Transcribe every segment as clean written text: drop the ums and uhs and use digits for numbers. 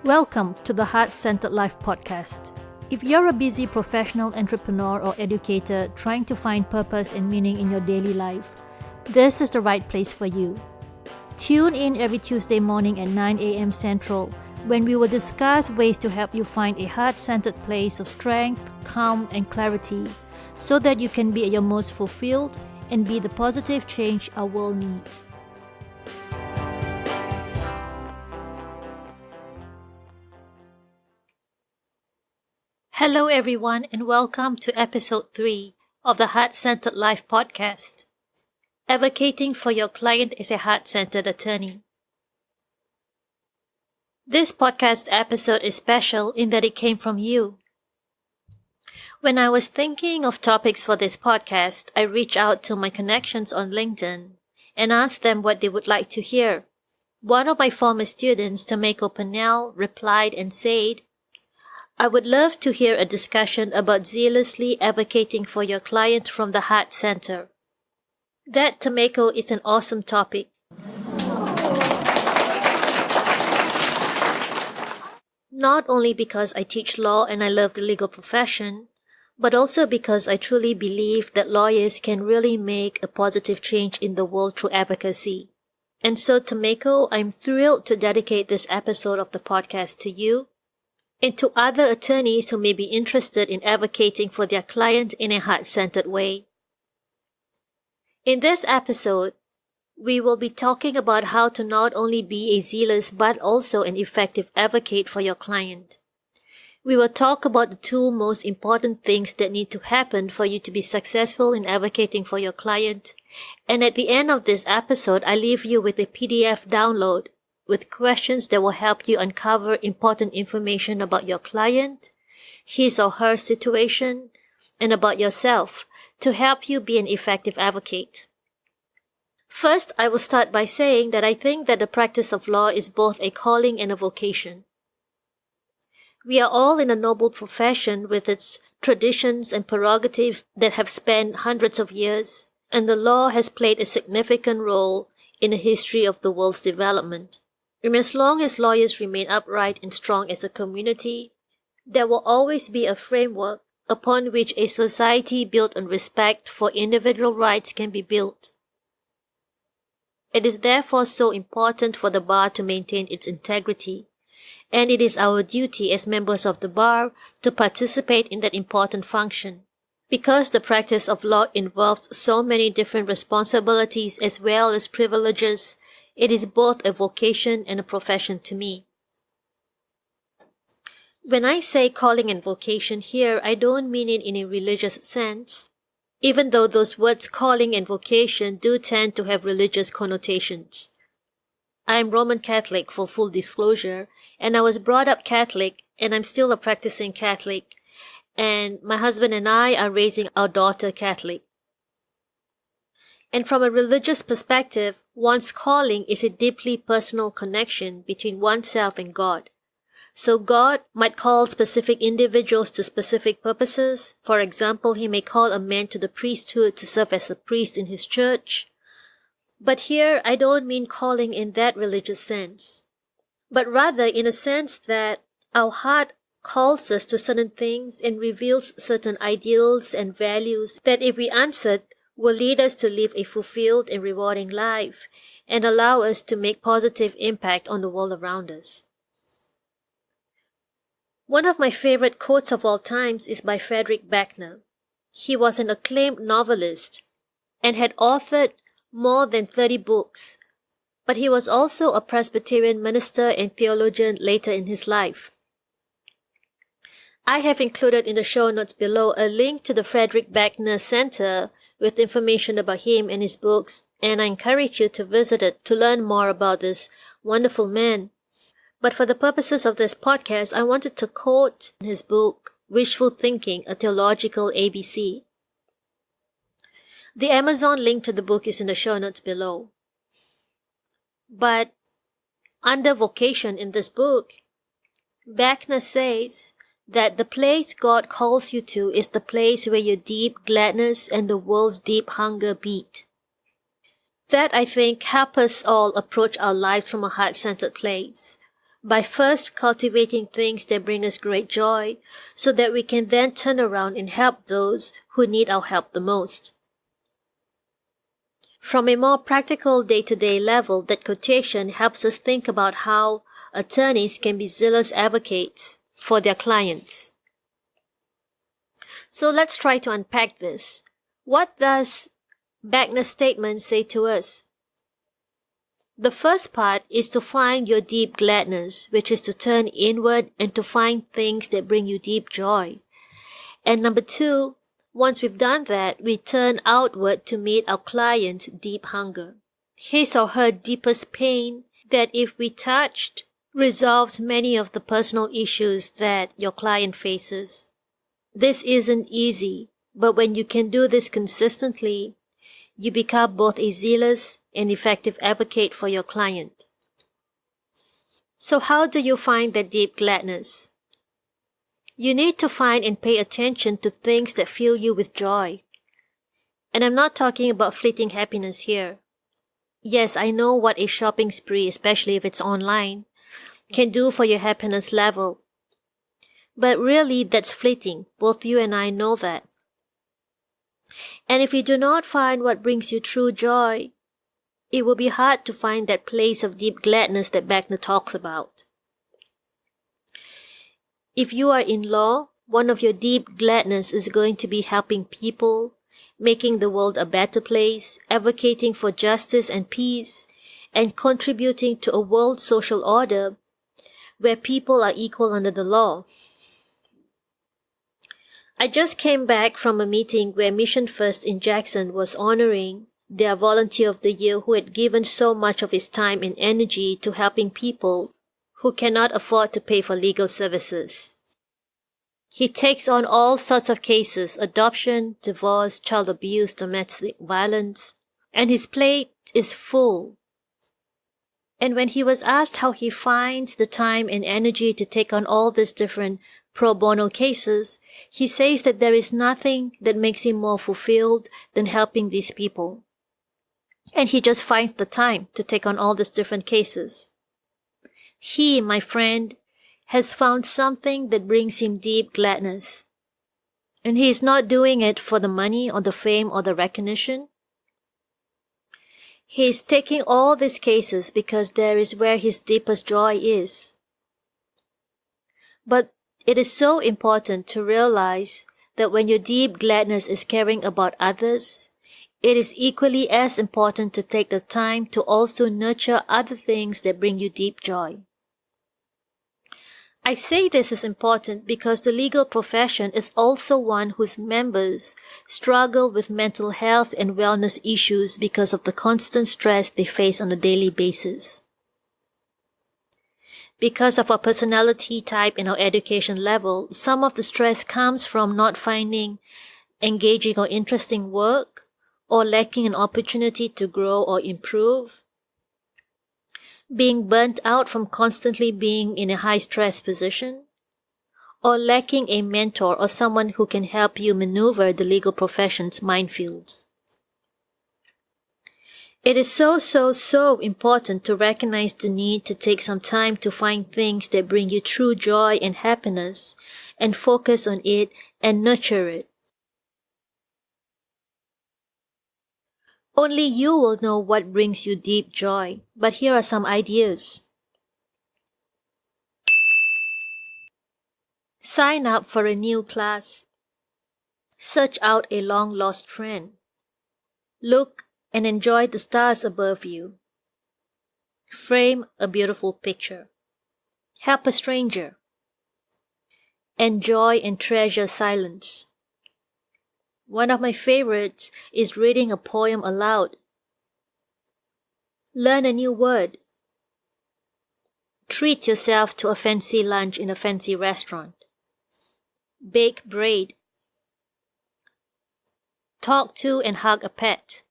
Welcome to the Heart-Centered Life podcast. If you're a busy professional entrepreneur or educator trying to find purpose and meaning in your daily life, this is the right place for you. Tune in every Tuesday morning at 9 a.m. Central when we will discuss ways to help you find a heart-centered place of strength, calm, and clarity so that you can be at your most fulfilled and be the positive change our world needs. Hello everyone and welcome to episode 3 of the Heart-Centered Life podcast. Advocating for your client as a heart-centered attorney. This podcast episode is special in that it came from you. When I was thinking of topics for this podcast, I reached out to my connections on LinkedIn and asked them what they would like to hear. One of my former students, Tameko Pannell, replied and said, I would love to hear a discussion about zealously advocating for your client from the Heart Center. That, Tameko, is an awesome topic. Not only because I teach law and I love the legal profession, but also because I truly believe that lawyers can really make a positive change in the world through advocacy. And so, Tameko, I'm thrilled to dedicate this episode of the podcast to you and to other attorneys who may be interested in advocating for their client in a heart-centered way. In this episode, we will be talking about how to not only be a zealous but also an effective advocate for your client. We will talk about the two most important things that need to happen for you to be successful in advocating for your client. And at the end of this episode, I leave you with a PDF download with questions that will help you uncover important information about your client, his or her situation, and about yourself to help you be an effective advocate. First, I will start by saying that I think that the practice of law is both a calling and a vocation. We are all in a noble profession with its traditions and prerogatives that have spanned hundreds of years, and the law has played a significant role in the history of the world's development. And as long as lawyers remain upright and strong as a community, there will always be a framework upon which a society built on respect for individual rights can be built. It is therefore so important for the bar to maintain its integrity, and it is our duty as members of the bar to participate in that important function. Because the practice of law involves so many different responsibilities as well as privileges, it is both a vocation and a profession to me. When I say calling and vocation here, I don't mean it in a religious sense, even though those words calling and vocation do tend to have religious connotations. I am Roman Catholic for full disclosure, and I was brought up Catholic, and I'm still a practicing Catholic, and my husband and I are raising our daughter Catholic. And from a religious perspective, one's calling is a deeply personal connection between oneself and God. So God might call specific individuals to specific purposes. For example, he may call a man to the priesthood to serve as a priest in his church. But here, I don't mean calling in that religious sense, but rather in a sense that our heart calls us to certain things and reveals certain ideals and values that if we answered, will lead us to live a fulfilled and rewarding life and allow us to make positive impact on the world around us. One of my favorite quotes of all times is by Frederick Beuchner. He was an acclaimed novelist and had authored more than 30 books, but he was also a Presbyterian minister and theologian later in his life. I have included in the show notes below a link to the Frederick Beuchner Center with information about him and his books, and I encourage you to visit it to learn more about this wonderful man. But for the purposes of this podcast, I wanted to quote his book, Wishful Thinking, a Theological ABC. The Amazon link to the book is in the show notes below. But under vocation in this book, Beuchner says that the place God calls you to is the place where your deep gladness and the world's deep hunger beat. That, I think, helps us all approach our lives from a heart-centered place. by first cultivating things that bring us great joy so that we can then turn around and help those who need our help the most. From a more practical day-to-day level, that quotation helps us think about how attorneys can be zealous advocates for their clients. So let's try to unpack this. What does Beuchner's statement say to us? The first part is to find your deep gladness, which is to turn inward and to find things that bring you deep joy. And number 2, once we've done that, we turn outward to meet our client's deep hunger. His or her deepest pain that, if we touched, resolves many of the personal issues that your client faces. This isn't easy, but when you can do this consistently, you become both a zealous and effective advocate for your client. So how do you find that deep gladness? You need to find and pay attention to things that fill you with joy. And I'm not talking about fleeting happiness here. Yes, I know what a shopping spree, especially if it's online, can do for your happiness level. But really, that's fleeting. Both you and I know that. And if you do not find what brings you true joy, it will be hard to find that place of deep gladness that Beuchner talks about. If you are in law, one of your deep gladness is going to be helping people, making the world a better place, advocating for justice and peace, and contributing to a world social order where people are equal under the law. I just came back from a meeting where Mission First in Jackson was honoring their Volunteer of the Year who had given so much of his time and energy to helping people who cannot afford to pay for legal services. He takes on all sorts of cases: adoption, divorce, child abuse, domestic violence, and his plate is full. And when he was asked how he finds the time and energy to take on all these different pro bono cases, he says that there is nothing that makes him more fulfilled than helping these people. And he just finds the time to take on all these different cases. He, my friend, has found something that brings him deep gladness. And he is not doing it for the money or the fame or the recognition. He is taking all these cases because there is where his deepest joy is. But it is so important to realize that when your deep gladness is caring about others, it is equally as important to take the time to also nurture other things that bring you deep joy. I say this is important because the legal profession is also one whose members struggle with mental health and wellness issues because of the constant stress they face on a daily basis. Because of our personality type and our education level, some of the stress comes from not finding engaging or interesting work, or lacking an opportunity to grow or improve, being burnt out from constantly being in a high-stress position, or lacking a mentor or someone who can help you maneuver the legal profession's minefields. It is so important to recognize the need to take some time to find things that bring you true joy and happiness and focus on it and nurture it. Only you will know what brings you deep joy, but here are some ideas. Sign up for a new class. Search out a long-lost friend. Look and enjoy the stars above you. Frame a beautiful picture. Help a stranger. Enjoy and treasure silence. One of my favorites is reading a poem aloud. Learn a new word. Treat yourself to a fancy lunch in a fancy restaurant. Bake bread. Talk to and hug a pet.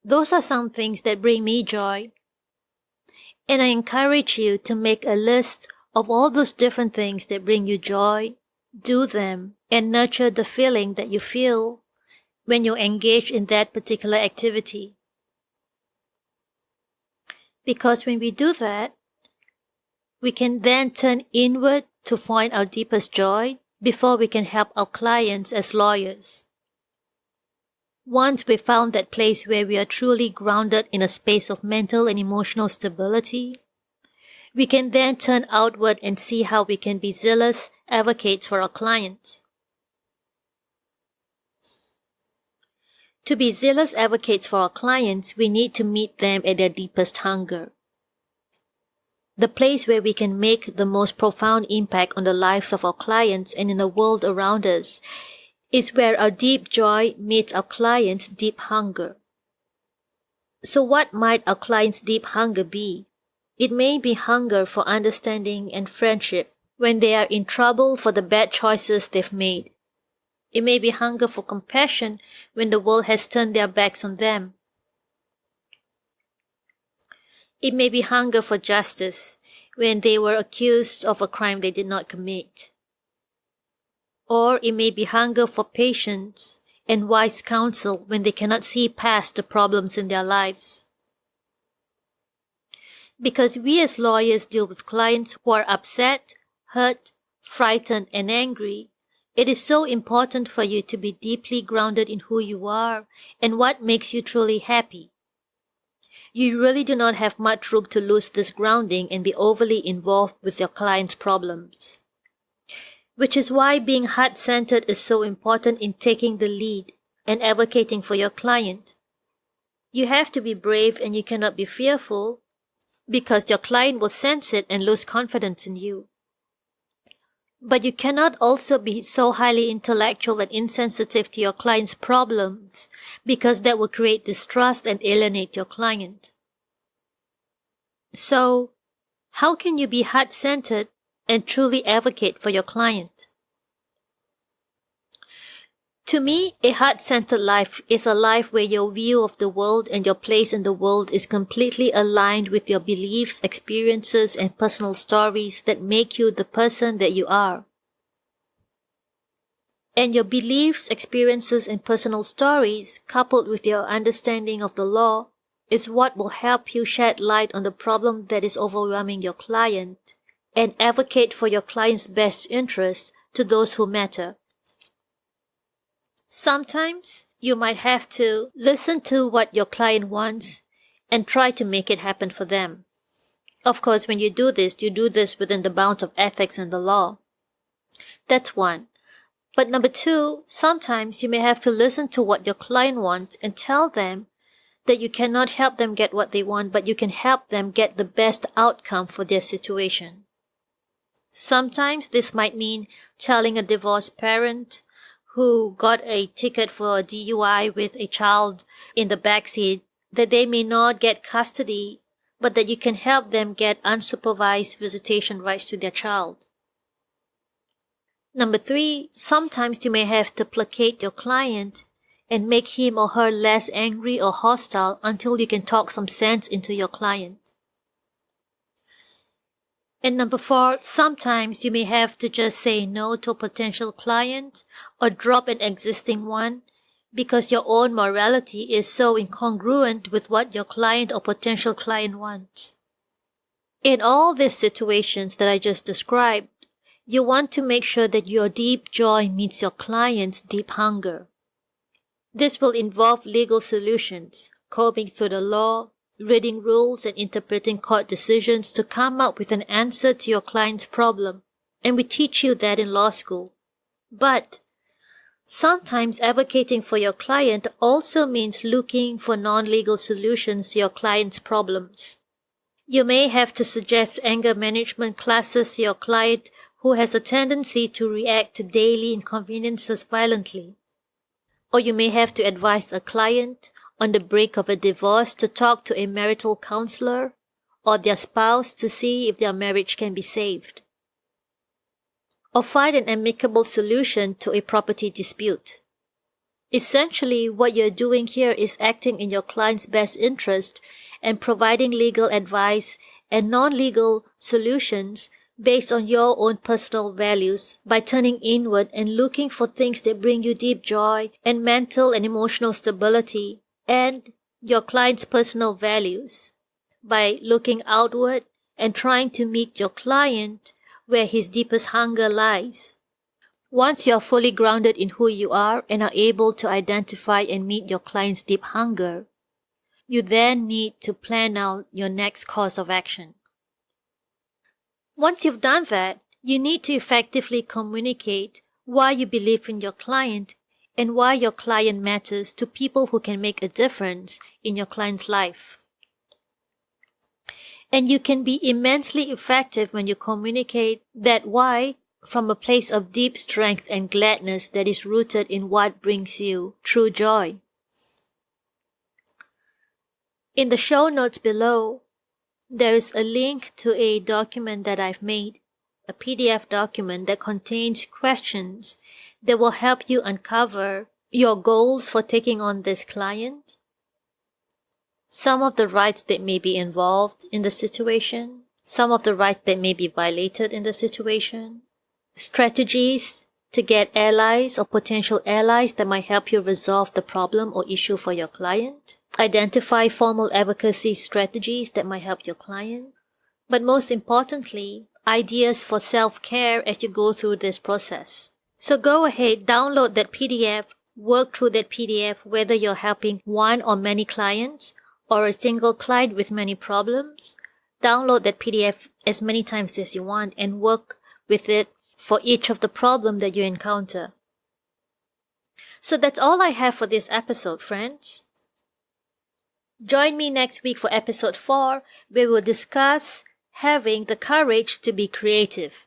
Those are some things that bring me joy. And I encourage you to make a list of all those different things that bring you joy, do them, and nurture the feeling that you feel when you engage in that particular activity. Because when we do that, We can then turn inward to find our deepest joy before we can help our clients as lawyers. Once we've found that place where we are truly grounded in a space of mental and emotional stability, we can then turn outward and see how we can be zealous advocates for our clients. To be zealous advocates for our clients, we need to meet them at their deepest hunger. The place where we can make the most profound impact on the lives of our clients and in the world around us is where our deep joy meets our clients' deep hunger. So what might our clients' deep hunger be? It may be hunger for understanding and friendship when they are in trouble for the bad choices they've made. It may be hunger for compassion when the world has turned their backs on them. It may be hunger for justice when they were accused of a crime they did not commit. Or it may be hunger for patience and wise counsel when they cannot see past the problems in their lives. Because we as lawyers deal with clients who are upset, hurt, frightened, and angry, it is so important for you to be deeply grounded in who you are and what makes you truly happy. You really do not have much room to lose this grounding and be overly involved with your client's problems. Which is why being heart-centered is so important in taking the lead and advocating for your client. You have to be brave and you cannot be fearful because your client will sense it and lose confidence in you. But you cannot also be so highly intellectual and insensitive to your client's problems because that will create distrust and alienate your client. So, how can you be heart-centered and truly advocate for your client? To me, a heart-centered life is a life where your view of the world and your place in the world is completely aligned with your beliefs, experiences, and personal stories that make you the person that you are. And your beliefs, experiences, and personal stories, coupled with your understanding of the law, is what will help you shed light on the problem that is overwhelming your client and advocate for your client's best interests to those who matter. Sometimes you might have to listen to what your client wants and try to make it happen for them. Of course, when you do this within the bounds of ethics and the law. That's one. But number two, sometimes you may have to listen to what your client wants and tell them that you cannot help them get what they want, but you can help them get the best outcome for their situation. Sometimes this might mean telling a divorced parent who got a ticket for a DUI with a child in the backseat that they may not get custody, but that you can help them get unsupervised visitation rights to their child. Number three, sometimes you may have to placate your client and make him or her less angry or hostile until you can talk some sense into your client. And number four, sometimes you may have to just say no to a potential client or drop an existing one because your own morality is so incongruent with what your client or potential client wants. In all these situations that I just described, you want to make sure that your deep joy meets your client's deep hunger. This will involve legal solutions, combing through the law, reading rules and interpreting court decisions to come up with an answer to your client's problem, and we teach you that in law school. But sometimes advocating for your client also means looking for non-legal solutions to your client's problems. You may have to suggest anger management classes to your client who has a tendency to react to daily inconveniences violently. Or you may have to advise a client on the brink of a divorce to talk to a marital counselor or their spouse to see if their marriage can be saved. Or find an amicable solution to a property dispute. Essentially, what you're doing here is acting in your client's best interest and providing legal advice and non-legal solutions based on your own personal values by turning inward and looking for things that bring you deep joy and mental and emotional stability, and your client's personal values by looking outward and trying to meet your client where his deepest hunger lies. Once you are fully grounded in who you are and are able to identify and meet your client's deep hunger, you then need to plan out your next course of action. Once you've done that, you need to effectively communicate why you believe in your client and why your client matters to people who can make a difference in your client's life. And you can be immensely effective when you communicate that why from a place of deep strength and gladness that is rooted in what brings you true joy. In the show notes below, there is a link to a document that I've made, a PDF document that contains questions that will help you uncover your goals for taking on this client, some of the rights that may be involved in the situation, some of the rights that may be violated in the situation, strategies to get allies or potential allies that might help you resolve the problem or issue for your client, identify formal advocacy strategies that might help your client, but most importantly, ideas for self-care as you go through this process. So go ahead, download that PDF, work through that PDF whether you're helping one or many clients or a single client with many problems. Download that PDF as many times as you want and work with it for each of the problems that you encounter. So that's all I have for this episode, friends. Join me next week for episode 4, where we'll discuss having the courage to be creative.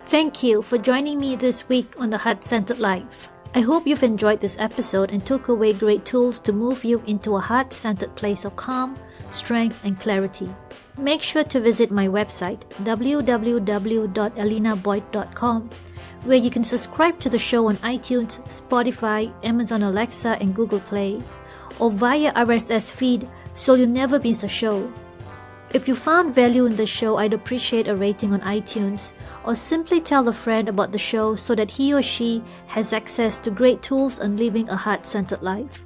Thank you for joining me this week on The Heart-Centered Life. I hope you've enjoyed this episode and took away great tools to move you into a heart-centered place of calm, strength, and clarity. Make sure to visit my website, www.alinaboyd.com, where you can subscribe to the show on iTunes, Spotify, Amazon Alexa, and Google Play, or via RSS feed so you'll never miss a show. If you found value in the show, I'd appreciate a rating on iTunes, or simply tell a friend about the show so that he or she has access to great tools on living a heart-centered life.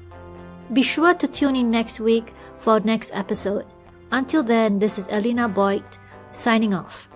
Be sure to tune in next week for our next episode. Until then, this is Alina Boyd, signing off.